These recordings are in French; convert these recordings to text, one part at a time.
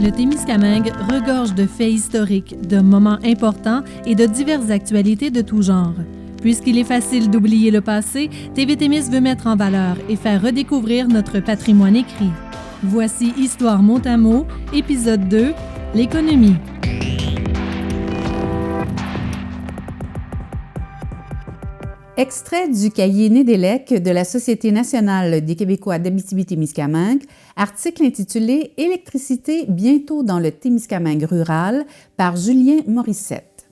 Le Témiscamingue regorge de faits historiques, de moments importants et de diverses actualités de tout genre. Puisqu'il est facile d'oublier le passé, TV Témis veut mettre en valeur et faire redécouvrir notre patrimoine écrit. Voici Histoire mot à mot, épisode 2, l'économie. Extrait du cahier Nédélec de la Société nationale des Québécois d'Abitibi-Témiscamingue, article intitulé « Électricité bientôt dans le Témiscamingue rural » par Julien Morissette.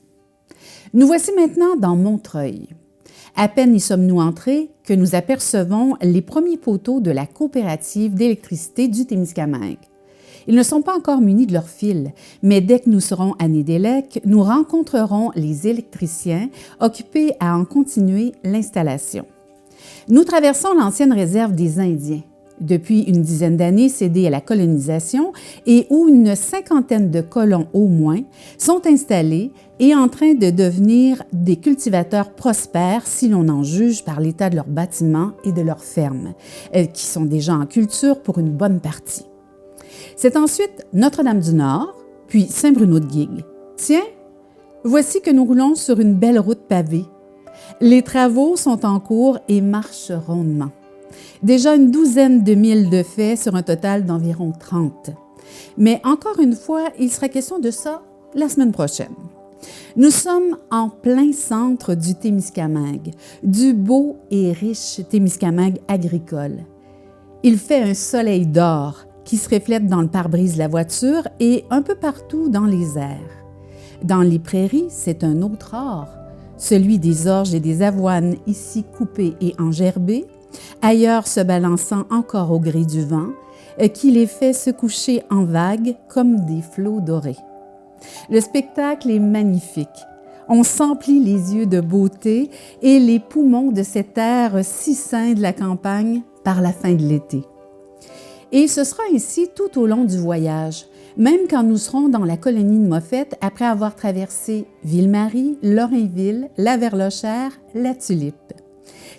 Nous voici maintenant dans Montreuil. À peine y sommes-nous entrés que nous apercevons les premiers poteaux de la coopérative d'électricité du Témiscamingue. Ils ne sont pas encore munis de leurs fils, mais dès que nous serons à Nédélec, nous rencontrerons les électriciens occupés à en continuer l'installation. Nous traversons l'ancienne réserve des Indiens, depuis une dizaine d'années cédée à la colonisation et où une cinquantaine de colons au moins sont installés et en train de devenir des cultivateurs prospères si l'on en juge par l'état de leurs bâtiments et de leurs fermes, qui sont déjà en culture pour une bonne partie. C'est ensuite Notre-Dame-du-Nord, puis Saint-Bruno-de-Guigues. Tiens, voici que nous roulons sur une belle route pavée. Les travaux sont en cours et marchent rondement. Déjà une douzaine de milles de fait sur un total d'environ 30. Mais encore une fois, il sera question de ça la semaine prochaine. Nous sommes en plein centre du Témiscamingue, du beau et riche Témiscamingue agricole. Il fait un soleil d'or qui se reflète dans le pare-brise de la voiture et un peu partout dans les airs. Dans les prairies, c'est un autre or, celui des orges et des avoines ici coupées et engerbées, ailleurs se balançant encore au gré du vent, qui les fait se coucher en vagues comme des flots dorés. Le spectacle est magnifique. On s'emplit les yeux de beauté et les poumons de cet air si sain de la campagne par la fin de l'été. Et ce sera ainsi tout au long du voyage, même quand nous serons dans la colonie de Moffett après avoir traversé Ville-Marie, Lorrainville, la Verlochère, la Tulipe.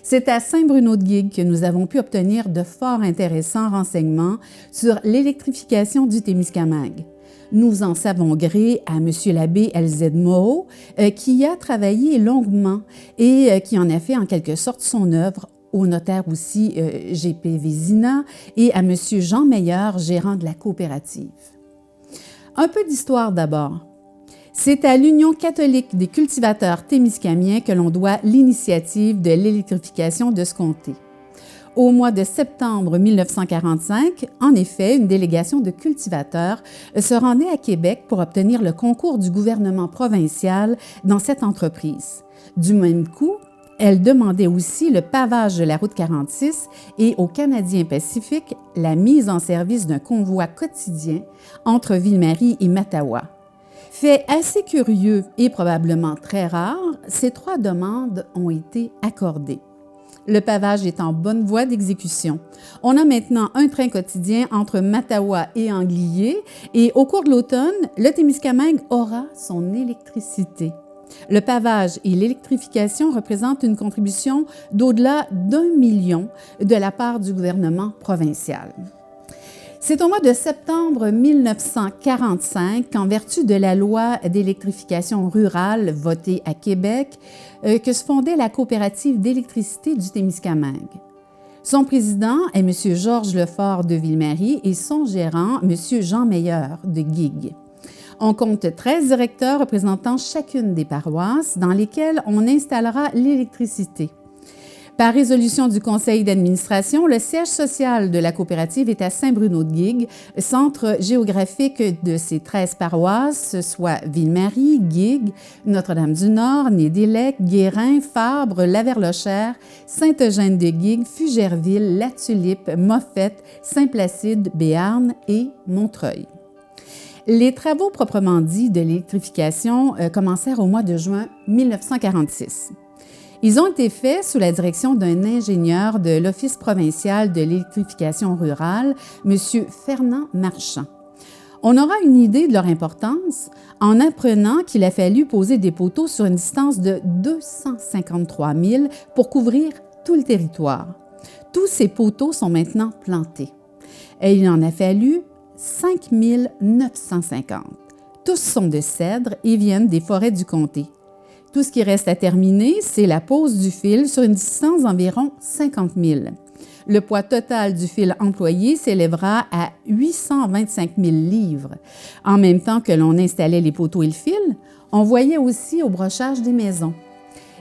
C'est à Saint-Bruno-de-Guigues que nous avons pu obtenir de fort intéressants renseignements sur l'électrification du Témiscamingue. Nous en savons gré à M. l'abbé LZ Moreau, qui y a travaillé longuement et qui en a fait en quelque sorte son œuvre, au notaire aussi G.P. Vézina et à M. Jean Meyer, gérant de la coopérative. Un peu d'histoire d'abord. C'est à l'Union catholique des cultivateurs témiscamiens que l'on doit l'initiative de l'électrification de ce comté. Au mois de septembre 1945, en effet, une délégation de cultivateurs se rendait à Québec pour obtenir le concours du gouvernement provincial dans cette entreprise. Du même coup, elle demandait aussi le pavage de la route 46 et aux Canadiens Pacifiques la mise en service d'un convoi quotidien entre Ville-Marie et Mattawa. Fait assez curieux et probablement très rare, ces trois demandes ont été accordées. Le pavage est en bonne voie d'exécution. On a maintenant un train quotidien entre Mattawa et Anglier et au cours de l'automne, le Témiscamingue aura son électricité. Le pavage et l'électrification représentent une contribution d'au-delà d'1 million de la part du gouvernement provincial. C'est au mois de septembre 1945 qu'en vertu de la loi d'électrification rurale votée à Québec, que se fondait la coopérative d'électricité du Témiscamingue. Son président est M. Georges Lefort de Ville-Marie et son gérant, M. Jean Meyer de Guigues. On compte 13 directeurs représentant chacune des paroisses dans lesquelles on installera l'électricité. Par résolution du conseil d'administration, le siège social de la coopérative est à Saint-Bruno-de-Guigues, centre géographique de ces 13 paroisses, soit Ville-Marie, Guigues, Notre-Dame-du-Nord, Nédélec, Guérin, Fabre, la Verlochère, Sainte-Eugène-de-Guigues, Fugerville, la Tulipe, Moffett, Saint-Placide, Béarn et Montreuil. Les travaux proprement dits de l'électrification commencèrent au mois de juin 1946. Ils ont été faits sous la direction d'un ingénieur de l'Office provincial de l'électrification rurale, M. Fernand Marchand. On aura une idée de leur importance en apprenant qu'il a fallu poser des poteaux sur une distance de 253 000 pour couvrir tout le territoire. Tous ces poteaux sont maintenant plantés. Et il en a fallu 5 950. Tous sont de cèdre et viennent des forêts du comté. Tout ce qui reste à terminer, c'est la pose du fil sur une distance d'environ 50 000. Le poids total du fil employé s'élèvera à 825 000 livres. En même temps que l'on installait les poteaux et le fil, on voyait aussi au brochage des maisons.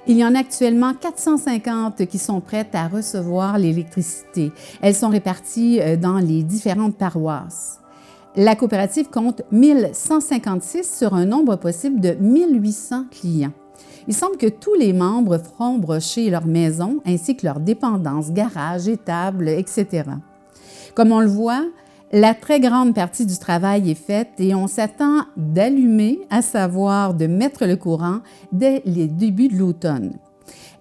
Il y en a actuellement 450 qui sont prêtes à recevoir l'électricité. Elles sont réparties dans les différentes paroisses. La coopérative compte 1156 sur un nombre possible de 1800 clients. Il semble que tous les membres feront brocher leur maison ainsi que leurs dépendances, garages, étables, etc. Comme on le voit, la très grande partie du travail est faite et on s'attend d'allumer, à savoir de mettre le courant dès les débuts de l'automne.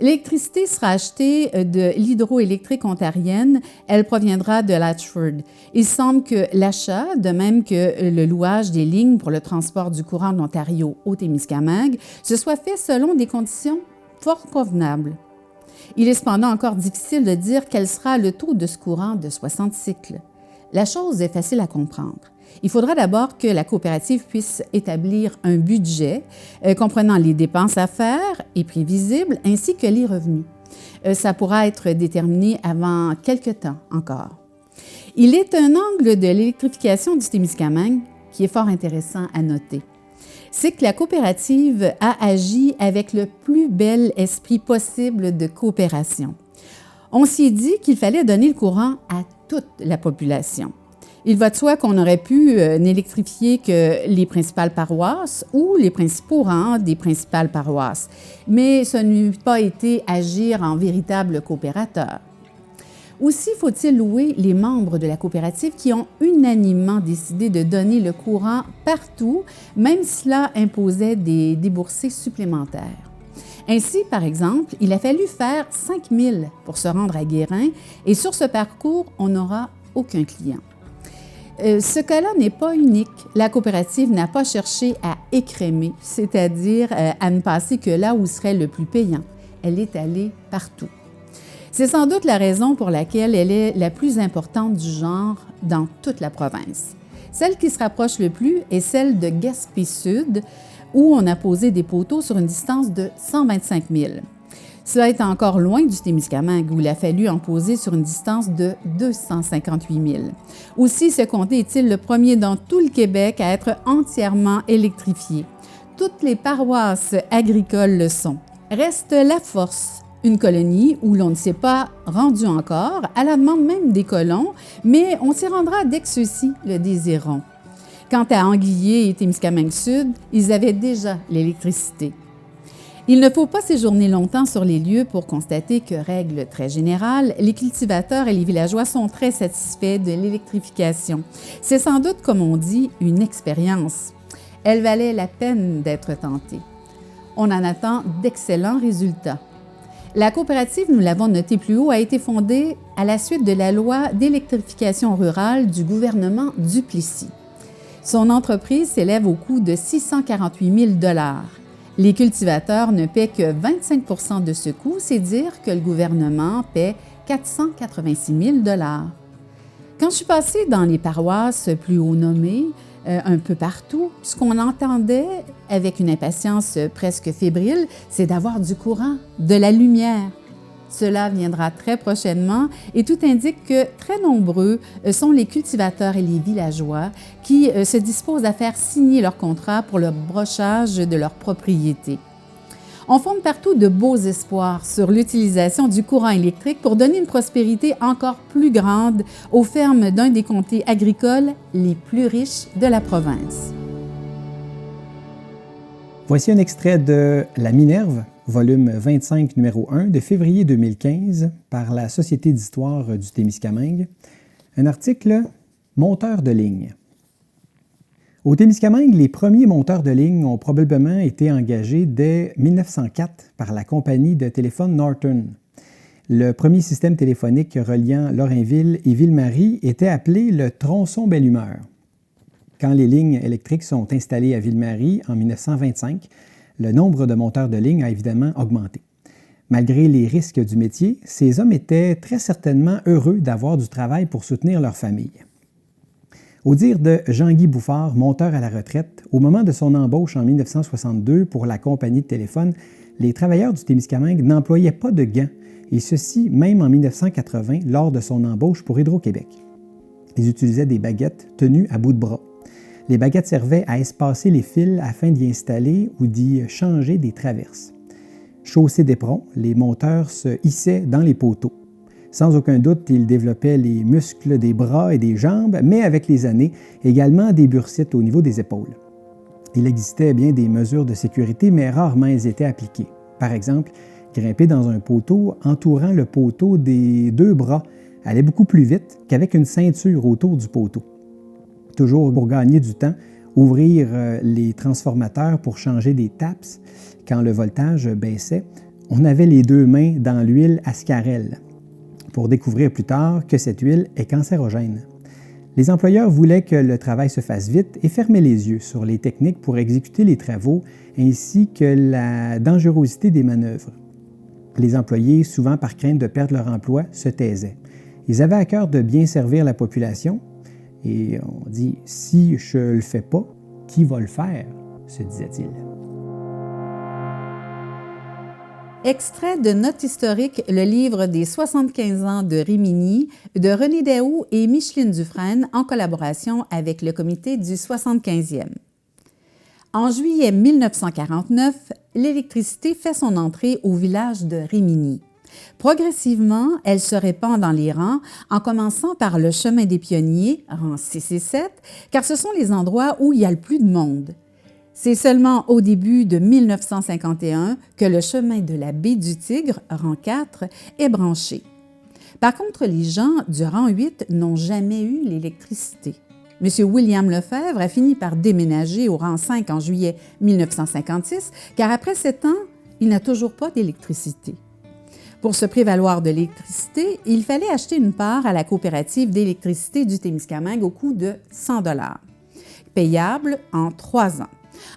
L'électricité sera achetée de l'hydroélectrique ontarienne. Elle proviendra de Latchford. Il semble que l'achat, de même que le louage des lignes pour le transport du courant de l'Ontario au Témiscamingue, se soit fait selon des conditions fort convenables. Il est cependant encore difficile de dire quel sera le taux de ce courant de 60 cycles. La chose est facile à comprendre. Il faudra d'abord que la coopérative puisse établir un budget comprenant les dépenses à faire et prévisibles ainsi que les revenus. Ça pourra être déterminé avant quelque temps encore. Il est un angle de l'électrification du Témiscamingue qui est fort intéressant à noter. C'est que la coopérative a agi avec le plus bel esprit possible de coopération. On s'est dit qu'il fallait donner le courant à toute la population. Il va de soi qu'on aurait pu n'électrifier que les principales paroisses ou les principaux rangs des principales paroisses, mais ce n'eût pas été agir en véritable coopérateur. Aussi faut-il louer les membres de la coopérative qui ont unanimement décidé de donner le courant partout, même si cela imposait des déboursés supplémentaires. Ainsi, par exemple, il a fallu faire 5 000 pour se rendre à Guérin et sur ce parcours, on n'aura aucun client. Ce cas-là n'est pas unique. La coopérative n'a pas cherché à écrémer, c'est-à-dire à ne passer que là où serait le plus payant. Elle est allée partout. C'est sans doute la raison pour laquelle elle est la plus importante du genre dans toute la province. Celle qui se rapproche le plus est celle de Gaspé-Sud, où on a posé des poteaux sur une distance de 125 000. Cela est encore loin du Témiscamingue, où il a fallu en poser sur une distance de 258 000. Aussi, ce comté est-il le premier dans tout le Québec à être entièrement électrifié. Toutes les paroisses agricoles le sont. Reste La Force, une colonie où l'on ne s'est pas rendu encore, à la demande même des colons, mais on s'y rendra dès que ceux-ci le désireront. Quant à Anguillier et Témiscamingue-Sud, ils avaient déjà l'électricité. Il ne faut pas séjourner longtemps sur les lieux pour constater que, règle très générale, les cultivateurs et les villageois sont très satisfaits de l'électrification. C'est sans doute, comme on dit, une expérience. Elle valait la peine d'être tentée. On en attend d'excellents résultats. La coopérative, nous l'avons noté plus haut, a été fondée à la suite de la loi d'électrification rurale du gouvernement Duplessis. Son entreprise s'élève au coût de 648 000 $. Les cultivateurs ne paient que 25 % de ce coût, c'est dire que le gouvernement paie 486 000 $. Quand je suis passée dans les paroisses plus haut nommées, un peu partout, ce qu'on entendait avec une impatience presque fébrile, c'est d'avoir du courant, de la lumière. Cela viendra très prochainement et tout indique que très nombreux sont les cultivateurs et les villageois qui se disposent à faire signer leur contrat pour le brochage de leur propriété. On fonde partout de beaux espoirs sur l'utilisation du courant électrique pour donner une prospérité encore plus grande aux fermes d'un des comtés agricoles les plus riches de la province. Voici un extrait de La Minerve, volume 25, numéro 1, de février 2015, par la Société d'histoire du Témiscamingue. Un article « Monteur de ligne ». Au Témiscamingue, les premiers monteurs de ligne ont probablement été engagés dès 1904 par la compagnie de téléphone Norton. Le premier système téléphonique reliant Lorrainville et Ville-Marie était appelé le tronçon Belle-Humeur. Quand les lignes électriques sont installées à Ville-Marie en 1925, le nombre de monteurs de ligne a évidemment augmenté. Malgré les risques du métier, ces hommes étaient très certainement heureux d'avoir du travail pour soutenir leur famille. Au dire de Jean-Guy Bouffard, monteur à la retraite, au moment de son embauche en 1962 pour la compagnie de téléphone, les travailleurs du Témiscamingue n'employaient pas de gants, et ceci même en 1980 lors de son embauche pour Hydro-Québec. Ils utilisaient des baguettes tenues à bout de bras. Les baguettes servaient à espacer les fils afin d'y installer ou d'y changer des traverses. Chaussés d'éperons, les monteurs se hissaient dans les poteaux. Sans aucun doute, ils développaient les muscles des bras et des jambes, mais avec les années, également des bursites au niveau des épaules. Il existait bien des mesures de sécurité, mais rarement elles étaient appliquées. Par exemple, grimper dans un poteau entourant le poteau des deux bras allait beaucoup plus vite qu'avec une ceinture autour du poteau. Toujours pour gagner du temps, ouvrir les transformateurs pour changer des taps quand le voltage baissait, on avait les deux mains dans l'huile Ascarel, pour découvrir plus tard que cette huile est cancérogène. Les employeurs voulaient que le travail se fasse vite et fermaient les yeux sur les techniques pour exécuter les travaux ainsi que la dangerosité des manœuvres. Les employés, souvent par crainte de perdre leur emploi, se taisaient. Ils avaient à cœur de bien servir la population et on dit « si je ne le fais pas, qui va le faire ?» se disait-il. Extrait de Notes historiques, le livre des 75 ans de Rimini, de René Daou et Micheline Dufresne, en collaboration avec le comité du 75e. En juillet 1949, l'électricité fait son entrée au village de Rimini. Progressivement, elle se répand dans les rangs, en commençant par le chemin des pionniers, rangs 6 et 7, car ce sont les endroits où il y a le plus de monde. C'est seulement au début de 1951 que le chemin de la baie du Tigre, rang 4, est branché. Par contre, les gens du rang 8 n'ont jamais eu l'électricité. M. William Lefebvre a fini par déménager au rang 5 en juillet 1956, car après 7 ans, il n'a toujours pas d'électricité. Pour se prévaloir de l'électricité, il fallait acheter une part à la coopérative d'électricité du Témiscamingue au coût de 100 $, payable en 3 ans.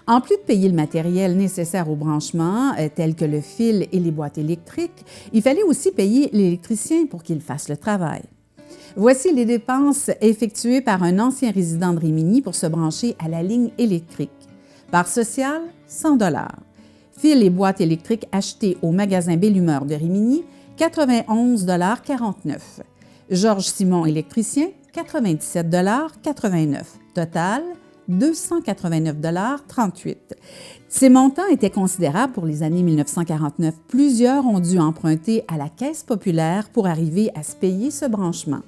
En plus de payer le matériel nécessaire au branchement, tel que le fil et les boîtes électriques, il fallait aussi payer l'électricien pour qu'il fasse le travail. Voici les dépenses effectuées par un ancien résident de Rimini pour se brancher à la ligne électrique. Part sociale, 100 $. Fil et boîtes électriques achetées au magasin Bellumeur de Rimini, 91,49 $. Georges Simon, électricien, 97,89 $. Total, 289,38 $. Ces montants étaient considérables pour les années 1949. Plusieurs ont dû emprunter à la Caisse populaire pour arriver à se payer ce branchement.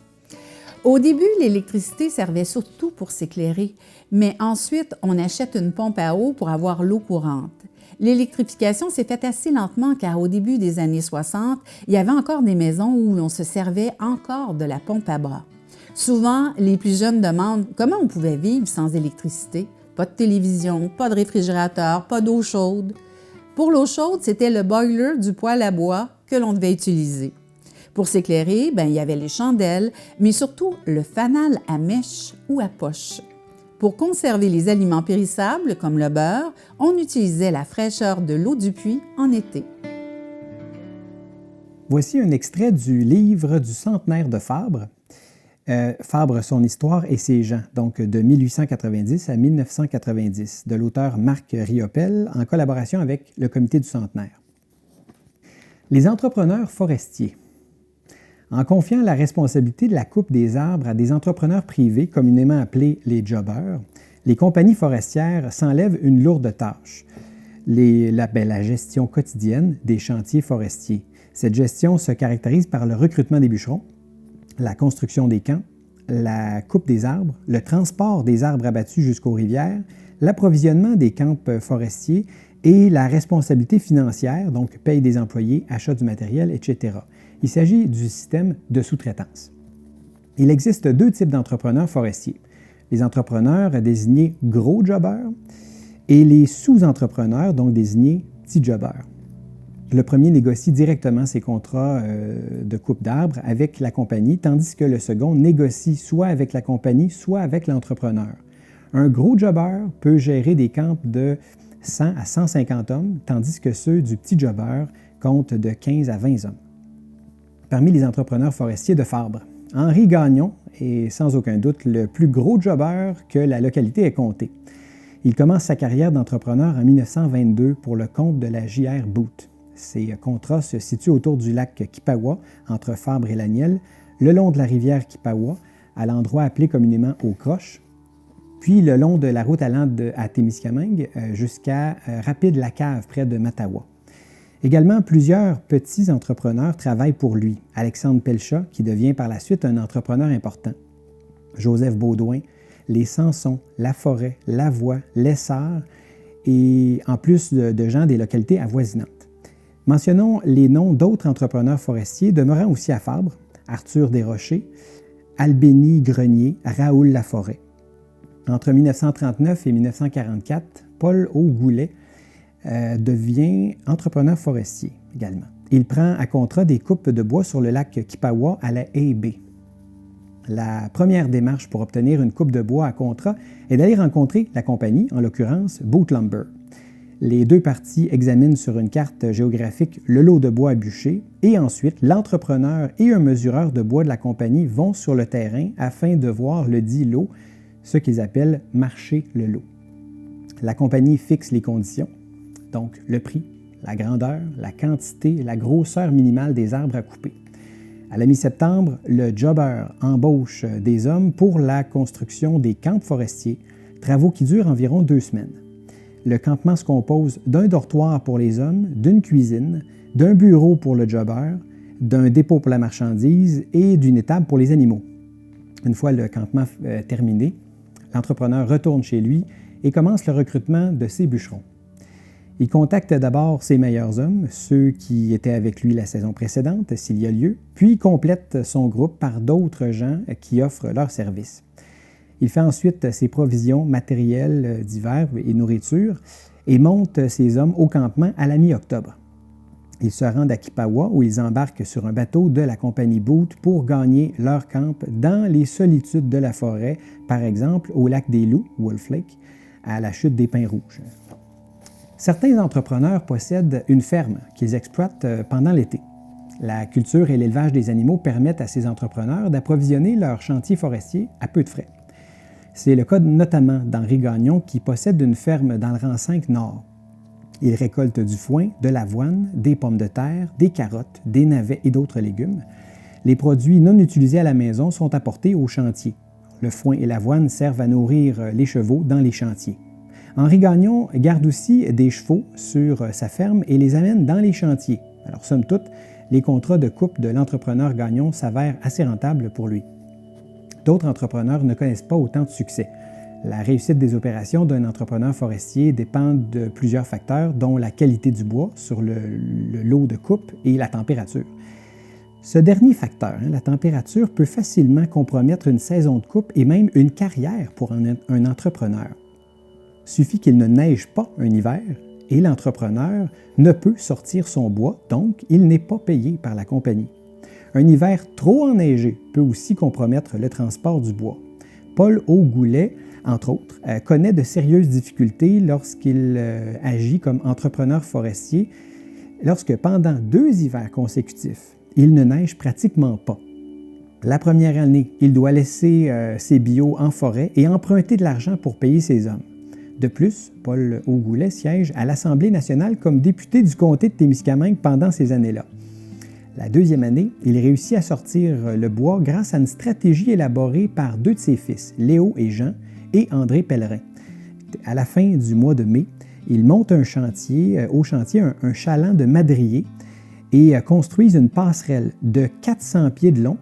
Au début, l'électricité servait surtout pour s'éclairer, mais ensuite, on achète une pompe à eau pour avoir l'eau courante. L'électrification s'est faite assez lentement car au début des années 60, il y avait encore des maisons où l'on se servait encore de la pompe à bras. Souvent, les plus jeunes demandent comment on pouvait vivre sans électricité. Pas de télévision, pas de réfrigérateur, pas d'eau chaude. Pour l'eau chaude, c'était le boiler du poêle à bois que l'on devait utiliser. Pour s'éclairer, il y avait les chandelles, mais surtout le fanal à mèche ou à poche. Pour conserver les aliments périssables, comme le beurre, on utilisait la fraîcheur de l'eau du puits en été. Voici un extrait du livre du centenaire de Fabre. Fabre, son histoire et ses gens, donc de 1890 à 1990, de l'auteur Marc Riopel, en collaboration avec le comité du centenaire. Les entrepreneurs forestiers. En confiant la responsabilité de la coupe des arbres à des entrepreneurs privés, communément appelés les jobbers, les compagnies forestières s'enlèvent une lourde tâche, la gestion quotidienne des chantiers forestiers. Cette gestion se caractérise par le recrutement des bûcherons, la construction des camps, la coupe des arbres, le transport des arbres abattus jusqu'aux rivières, l'approvisionnement des camps forestiers et la responsabilité financière, donc paye des employés, achat du matériel, etc. Il s'agit du système de sous-traitance. Il existe 2 types d'entrepreneurs forestiers. Les entrepreneurs désignés gros jobbers et les sous-entrepreneurs, donc désignés petits jobbers. Le premier négocie directement ses contrats de coupe d'arbres avec la compagnie, tandis que le second négocie soit avec la compagnie, soit avec l'entrepreneur. Un gros jobber peut gérer des camps de 100 à 150 hommes, tandis que ceux du petit jobber comptent de 15 à 20 hommes. Parmi les entrepreneurs forestiers de Fabre, Henri Gagnon est sans aucun doute le plus gros jobber que la localité ait compté. Il commence sa carrière d'entrepreneur en 1922 pour le compte de la J.R. Booth. Ses contrats se situent autour du lac Kipawa, entre Fabre et Laniel, le long de la rivière Kipawa, à l'endroit appelé communément aux Croches, puis le long de la route allant à Témiscamingue jusqu'à Rapide-la-Cave, près de Mattawa. Également, plusieurs petits entrepreneurs travaillent pour lui. Alexandre Pelchat, qui devient par la suite un entrepreneur important. Joseph Baudouin, les Sanson, La Forêt, Lavoie, Lessard, et en plus de gens des localités avoisinantes. Mentionnons les noms d'autres entrepreneurs forestiers demeurant aussi à Fabre: Arthur Desrochers, Albénie Grenier, Raoul Laforêt. Entre 1939 et 1944, Paul Augoulet devient entrepreneur forestier également. Il prend à contrat des coupes de bois sur le lac Kipawa à la Hay Bay. La première démarche pour obtenir une coupe de bois à contrat est d'aller rencontrer la compagnie, en l'occurrence Booth Lumber. Les deux parties examinent sur une carte géographique le lot de bois à bûcher et ensuite l'entrepreneur et un mesureur de bois de la compagnie vont sur le terrain afin de voir le dit lot, ce qu'ils appellent « marcher le lot ». La compagnie fixe les conditions, donc le prix, la grandeur, la quantité et la grosseur minimale des arbres à couper. À la mi-septembre, le jobber embauche des hommes pour la construction des camps forestiers, travaux qui durent environ 2 semaines. Le campement se compose d'un dortoir pour les hommes, d'une cuisine, d'un bureau pour le jobber, d'un dépôt pour la marchandise et d'une étable pour les animaux. Une fois le campement terminé, l'entrepreneur retourne chez lui et commence le recrutement de ses bûcherons. Il contacte d'abord ses meilleurs hommes, ceux qui étaient avec lui la saison précédente, s'il y a lieu, puis complète son groupe par d'autres gens qui offrent leurs services. Il fait ensuite ses provisions matérielles divers et nourriture et monte ses hommes au campement à la mi-octobre. Ils se rendent à Kipawa où ils embarquent sur un bateau de la compagnie Booth pour gagner leur camp dans les solitudes de la forêt, par exemple au lac des Loups, Wolf Lake, à la chute des Pins Rouges. Certains entrepreneurs possèdent une ferme qu'ils exploitent pendant l'été. La culture et l'élevage des animaux permettent à ces entrepreneurs d'approvisionner leurs chantiers forestiers à peu de frais. C'est le cas notamment d'Henri Gagnon qui possède une ferme dans le rang 5 Nord. Il récolte du foin, de l'avoine, des pommes de terre, des carottes, des navets et d'autres légumes. Les produits non utilisés à la maison sont apportés au chantier. Le foin et l'avoine servent à nourrir les chevaux dans les chantiers. Henri Gagnon garde aussi des chevaux sur sa ferme et les amène dans les chantiers. Alors, somme toute, les contrats de coupe de l'entrepreneur Gagnon s'avèrent assez rentables pour lui. D'autres entrepreneurs ne connaissent pas autant de succès. La réussite des opérations d'un entrepreneur forestier dépend de plusieurs facteurs, dont la qualité du bois sur le lot de coupe et la température. Ce dernier facteur, la température, peut facilement compromettre une saison de coupe et même une carrière pour un entrepreneur. Suffit qu'il ne neige pas un hiver et l'entrepreneur ne peut sortir son bois, donc il n'est pas payé par la compagnie. Un hiver trop enneigé peut aussi compromettre le transport du bois. Paul Augoulet, entre autres, connaît de sérieuses difficultés lorsqu'il agit comme entrepreneur forestier, lorsque pendant 2 hivers consécutifs, il ne neige pratiquement pas. La première année, il doit laisser ses bio en forêt et emprunter de l'argent pour payer ses hommes. De plus, Paul Augoulet siège à l'Assemblée nationale comme député du comté de Témiscamingue pendant ces années-là. La 2e année, il réussit à sortir le bois grâce à une stratégie élaborée par 2 de ses fils, Léo et Jean, et André Pellerin. À la fin du mois de mai, il monte un chantier chaland de madriers et construisent une passerelle de 400 pieds de long,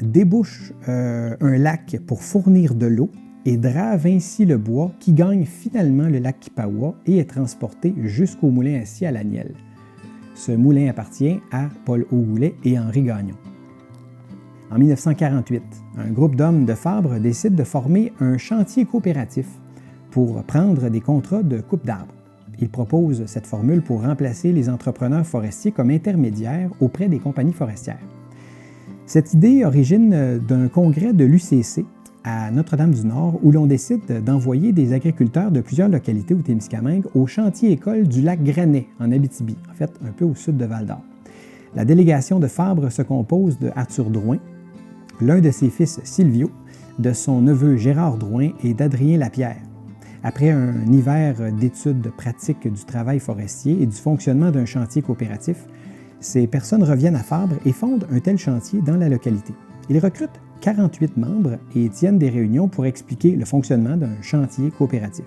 débouchent un lac pour fournir de l'eau et drave ainsi le bois qui gagne finalement le lac Kipawa et est transporté jusqu'au moulin à scie à Laniel. Ce moulin appartient à Paul Augoulet et Henri Gagnon. En 1948, un groupe d'hommes de Fabre décide de former un chantier coopératif pour prendre des contrats de coupe d'arbres. Ils proposent cette formule pour remplacer les entrepreneurs forestiers comme intermédiaires auprès des compagnies forestières. Cette idée origine d'un congrès de l'UCC à Notre-Dame-du-Nord où l'on décide d'envoyer des agriculteurs de plusieurs localités au Témiscamingue au chantier-école du lac Granet en Abitibi, en fait un peu au sud de Val-d'Or. La délégation de Fabre se compose de Arthur Drouin, l'un de ses fils Silvio, de son neveu Gérard Drouin et d'Adrien Lapierre. Après un hiver d'études pratiques du travail forestier et du fonctionnement d'un chantier coopératif, ces personnes reviennent à Fabre et fondent un tel chantier dans la localité. Ils recrutent 48 membres et tiennent des réunions pour expliquer le fonctionnement d'un chantier coopératif.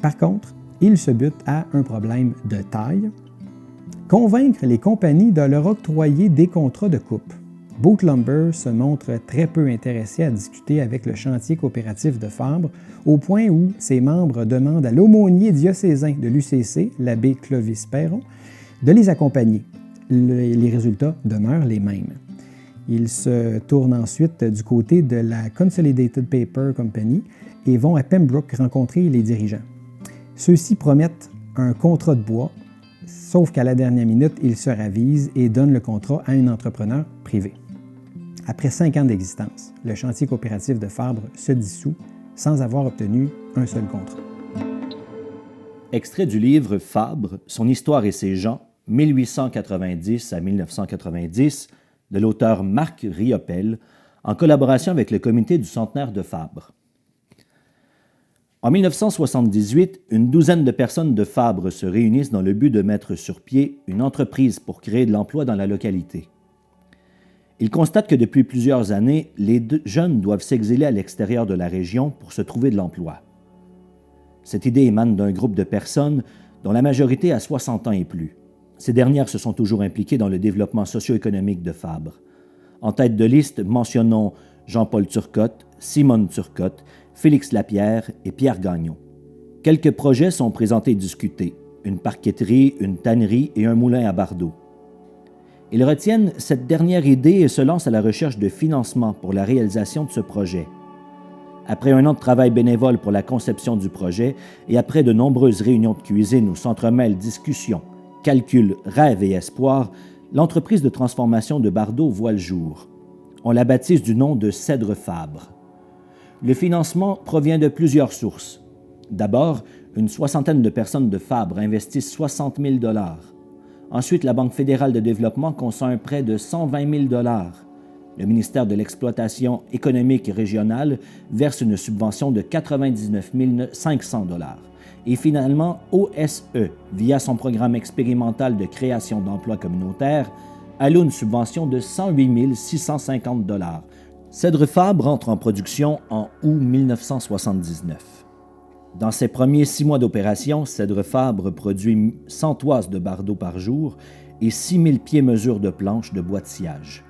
Par contre, ils se butent à un problème de taille: convaincre les compagnies de leur octroyer des contrats de coupe. Boot Lumber se montre très peu intéressé à discuter avec le chantier coopératif de Fabre, au point où ses membres demandent à l'aumônier diocésain de l'UCC, l'abbé Clovis Perron, de les accompagner. Les résultats demeurent les mêmes. Ils se tournent ensuite du côté de la Consolidated Paper Company et vont à Pembroke rencontrer les dirigeants. Ceux-ci promettent un contrat de bois, sauf qu'à la dernière minute, ils se ravisent et donnent le contrat à un entrepreneur privé. Après 5 ans d'existence, le chantier coopératif de Fabre se dissout sans avoir obtenu un seul contrat. Extrait du livre Fabre, son histoire et ses gens, 1890 à 1990, de l'auteur Marc Riopel, en collaboration avec le comité du centenaire de Fabre. En 1978, une douzaine de personnes de Fabre se réunissent dans le but de mettre sur pied une entreprise pour créer de l'emploi dans la localité. Ils constatent que depuis plusieurs années, les jeunes doivent s'exiler à l'extérieur de la région pour se trouver de l'emploi. Cette idée émane d'un groupe de personnes dont la majorité a 60 ans et plus. Ces dernières se sont toujours impliquées dans le développement socio-économique de Fabre. En tête de liste, mentionnons Jean-Paul Turcotte, Simone Turcotte, Félix Lapierre et Pierre Gagnon. Quelques projets sont présentés et discutés: une parquetterie, une tannerie et un moulin à bardeaux. Ils retiennent cette dernière idée et se lancent à la recherche de financement pour la réalisation de ce projet. Après un an de travail bénévole pour la conception du projet et après de nombreuses réunions de cuisine où s'entremêlent discussions, calculs, rêves et espoirs, l'entreprise de transformation de bardeaux voit le jour. On la baptise du nom de Cèdre Fabre. Le financement provient de plusieurs sources. D'abord, une soixantaine de personnes de Fabre investissent 60 000 $. Ensuite, la Banque fédérale de développement consent un prêt de 120 000 $. Le ministère de l'Exploitation économique régionale verse une subvention de 99 500 $. Et finalement, OSE, via son programme expérimental de création d'emplois communautaires, alloue une subvention de 108 650 $. Cèdre Fabre entre en production en août 1979. Dans ses premiers 6 mois d'opération, Cèdre Fabre produit 100 toises de bardeaux par jour et 6 000 pieds-mesure de planches de bois de sciage.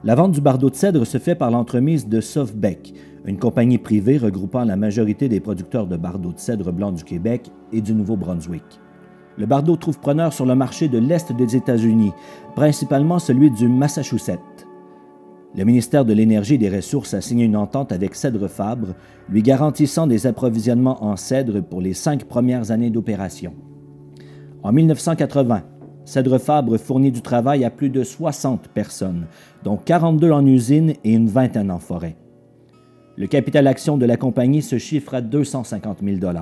La vente du bardeau de cèdre se fait par l'entremise de Sofbec, une compagnie privée regroupant la majorité des producteurs de bardeaux de cèdre blanc du Québec et du Nouveau-Brunswick. Le bardeau trouve preneur sur le marché de l'Est des États-Unis, principalement celui du Massachusetts. Le ministère de l'Énergie et des Ressources a signé une entente avec Cèdre Fabre, lui garantissant des approvisionnements en cèdre pour les 5 premières années d'opération. En 1980, Cèdre Fabre fournit du travail à plus de 60 personnes, dont 42 en usine et une vingtaine en forêt. Le capital action de la compagnie se chiffre à 250 000 $.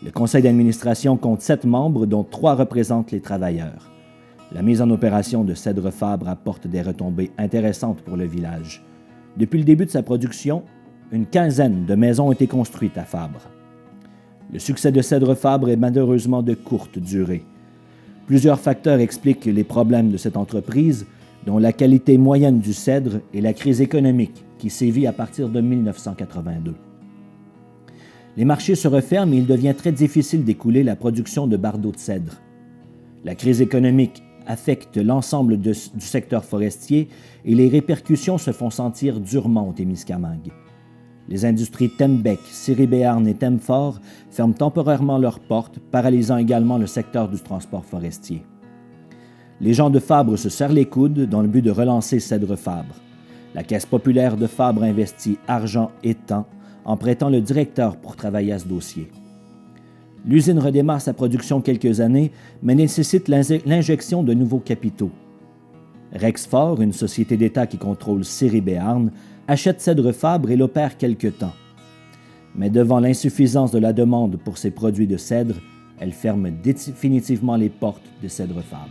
Le conseil d'administration compte 7 membres, dont 3 représentent les travailleurs. La mise en opération de Cèdre Fabre apporte des retombées intéressantes pour le village. Depuis le début de sa production, une quinzaine de maisons ont été construites à Fabre. Le succès de Cèdre Fabre est malheureusement de courte durée. Plusieurs facteurs expliquent les problèmes de cette entreprise, dont la qualité moyenne du cèdre et la crise économique qui sévit à partir de 1982. Les marchés se referment et il devient très difficile d'écouler la production de bardeaux de cèdre. La crise économique affecte l'ensemble du secteur forestier et les répercussions se font sentir durement au Témiscamingue. Les industries Tembec, Siribéarn et Temfort ferment temporairement leurs portes, paralysant également le secteur du transport forestier. Les gens de Fabre se serrent les coudes dans le but de relancer Cèdre Fabre. La Caisse populaire de Fabre investit argent et temps en prêtant le directeur pour travailler à ce dossier. L'usine redémarre sa production quelques années, mais nécessite l'injection de nouveaux capitaux. Rexfort, une société d'État qui contrôle Siribéarn, achète Cèdre Fabre et l'opère quelque temps. Mais devant l'insuffisance de la demande pour ses produits de cèdre, elle ferme définitivement les portes de Cèdre Fabre.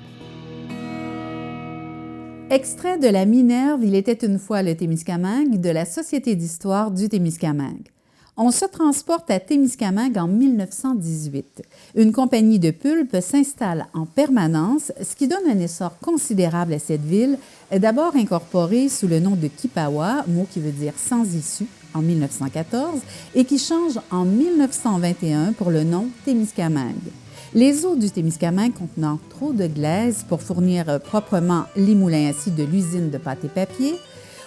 Extrait de la Minerve, il était une fois le Témiscamingue de la Société d'histoire du Témiscamingue. On se transporte à Témiscamingue en 1918. Une compagnie de pulpe s'installe en permanence, ce qui donne un essor considérable à cette ville, d'abord incorporée sous le nom de Kipawa, mot qui veut dire sans issue, en 1914, et qui change en 1921 pour le nom Témiscamingue. Les eaux du Témiscamingue contenant trop de glaise pour fournir proprement les moulins à scie de l'usine de pâte et papier,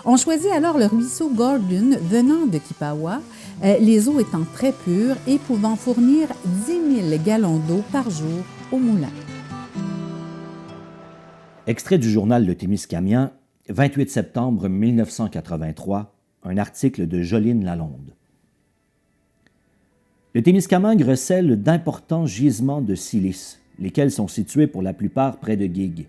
on choisit alors le ruisseau Gordon venant de Kipawa, les eaux étant très pures et pouvant fournir 10 000 gallons d'eau par jour au moulin. Extrait du journal Le Témiscamien, 28 septembre 1983, un article de Joline Lalonde. Le Témiscamingue recèle d'importants gisements de silice, lesquels sont situés pour la plupart près de Guigues.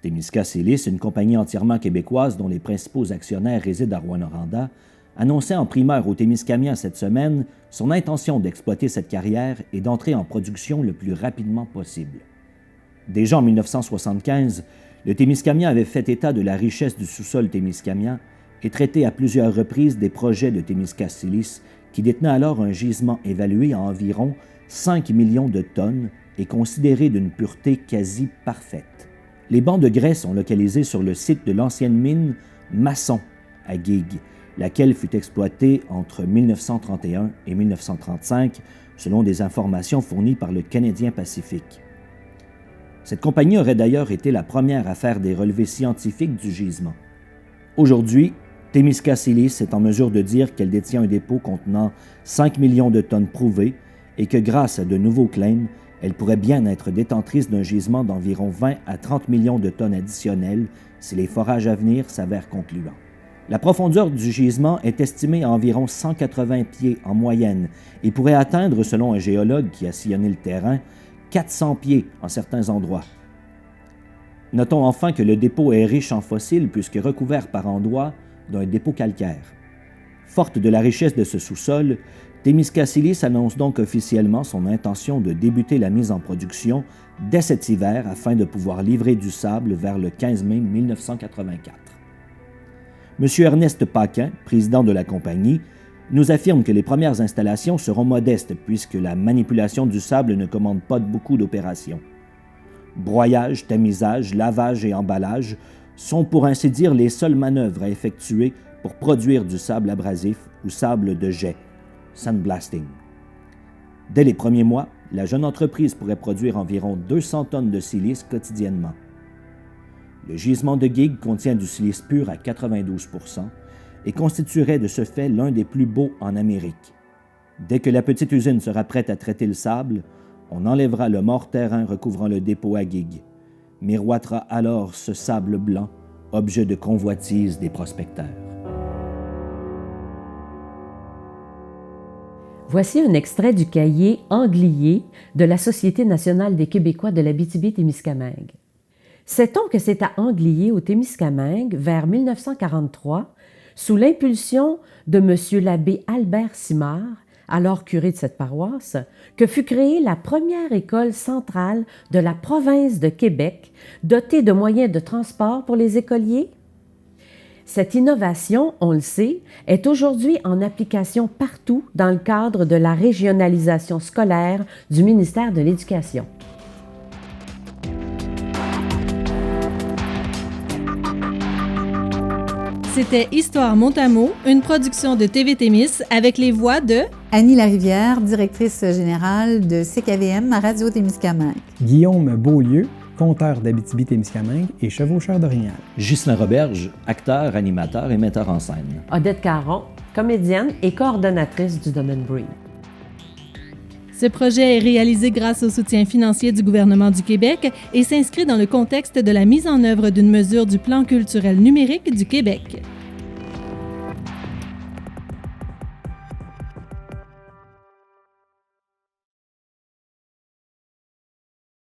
Témisca Silice, une compagnie entièrement québécoise dont les principaux actionnaires résident à Rouyn-Noranda, annonçait en primeur au Témiscamien cette semaine son intention d'exploiter cette carrière et d'entrer en production le plus rapidement possible. Déjà en 1975, le Témiscamien avait fait état de la richesse du sous-sol témiscamien et traité à plusieurs reprises des projets de Témisca Silice qui détenait alors un gisement évalué à environ 5 millions de tonnes et considéré d'une pureté quasi parfaite. Les bancs de grès sont localisés sur le site de l'ancienne mine Masson à Guigues, laquelle fut exploitée entre 1931 et 1935, selon des informations fournies par le Canadien Pacifique. Cette compagnie aurait d'ailleurs été la première à faire des relevés scientifiques du gisement. Aujourd'hui, Témisca Silice est en mesure de dire qu'elle détient un dépôt contenant 5 millions de tonnes prouvées et que grâce à de nouveaux claims, elle pourrait bien être détentrice d'un gisement d'environ 20 à 30 millions de tonnes additionnelles si les forages à venir s'avèrent concluants. La profondeur du gisement est estimée à environ 180 pieds en moyenne et pourrait atteindre, selon un géologue qui a sillonné le terrain, 400 pieds en certains endroits. Notons enfin que le dépôt est riche en fossiles puisque recouvert par endroits d'un dépôt calcaire. Forte de la richesse de ce sous-sol, Témisca Silice annonce donc officiellement son intention de débuter la mise en production dès cet hiver afin de pouvoir livrer du sable vers le 15 mai 1984. M. Ernest Paquin, président de la compagnie, nous affirme que les premières installations seront modestes puisque la manipulation du sable ne commande pas beaucoup d'opérations. Broyage, tamisage, lavage et emballage sont pour ainsi dire les seules manœuvres à effectuer pour produire du sable abrasif ou sable de jet, sandblasting. Dès les premiers mois, la jeune entreprise pourrait produire environ 200 tonnes de silice quotidiennement. Le gisement de Guigues contient du silice pur à 92 % et constituerait de ce fait l'un des plus beaux en Amérique. Dès que la petite usine sera prête à traiter le sable, on enlèvera le mort-terrain recouvrant le dépôt à Guigues. Miroitera alors ce sable blanc, objet de convoitise des prospecteurs. Voici un extrait du cahier Anglier de la Société nationale des Québécois de l'Abitibi-Témiscamingue. Sait-on que c'est à Anglier, au Témiscamingue, vers 1943, sous l'impulsion de M. l'abbé Albert Simard, alors curé de cette paroisse, que fut créée la première école centrale de la province de Québec, dotée de moyens de transport pour les écoliers? Cette innovation, on le sait, est aujourd'hui en application partout dans le cadre de la régionalisation scolaire du ministère de l'Éducation. C'était Histoire Mot-à-Mot, une production de TV Témis avec les voix de Annie Larivière, directrice générale de CKVM à Radio-Témiscamingue. Guillaume Beaulieu, conteur d'Abitibi-Témiscamingue et chevaucheur d'Orignal. Ghislain Roberge, acteur, animateur et metteur en scène. Odette Caron, comédienne et coordonnatrice du domaine Breed. Ce projet est réalisé grâce au soutien financier du gouvernement du Québec et s'inscrit dans le contexte de la mise en œuvre d'une mesure du Plan culturel numérique du Québec.